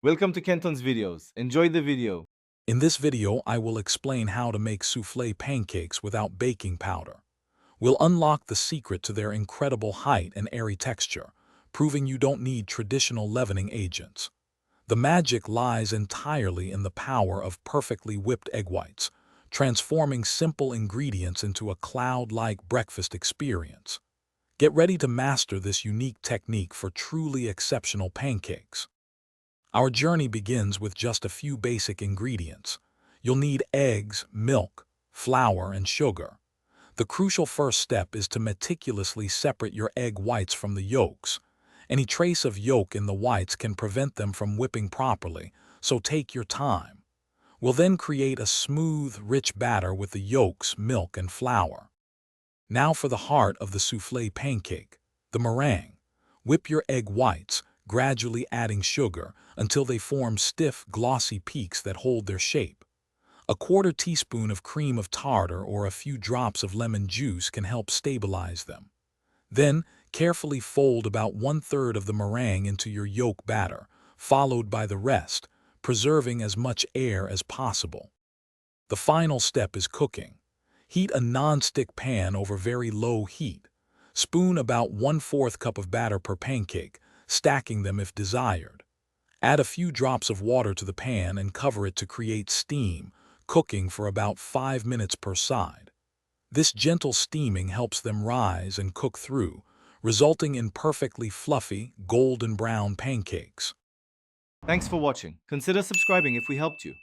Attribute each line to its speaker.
Speaker 1: Welcome to Kenton's videos. Enjoy the video.
Speaker 2: In this video, I will explain how to make soufflé pancakes without baking powder. We'll unlock the secret to their incredible height and airy texture, proving you don't need traditional leavening agents. The magic lies entirely in the power of perfectly whipped egg whites, transforming simple ingredients into a cloud-like breakfast experience. Get ready to master this unique technique for truly exceptional pancakes. Our journey begins with just a few basic ingredients. You'll need eggs, milk, flour, and sugar. The crucial first step is to meticulously separate your egg whites from the yolks. Any trace of yolk in the whites can prevent them from whipping properly, so take your time. We'll then create a smooth, rich batter with the yolks, milk, and flour. Now for the heart of the soufflé pancake, the meringue. Whip your egg whites, gradually adding sugar until they form stiff, glossy peaks that hold their shape. A quarter teaspoon of cream of tartar or a few drops of lemon juice can help stabilize them. Then, carefully fold about 1/3 of the meringue into your yolk batter, followed by the rest, preserving as much air as possible. The final step is cooking. Heat a non-stick pan over very low heat. Spoon about 1/4 cup of batter per pancake, stacking them if desired. Add a few drops of water to the pan and cover it to create steam, cooking for about 5 minutes per side. This gentle steaming helps them rise and cook through, resulting in perfectly fluffy, golden brown pancakes.
Speaker 1: Thanks for watching. Consider subscribing if we helped you.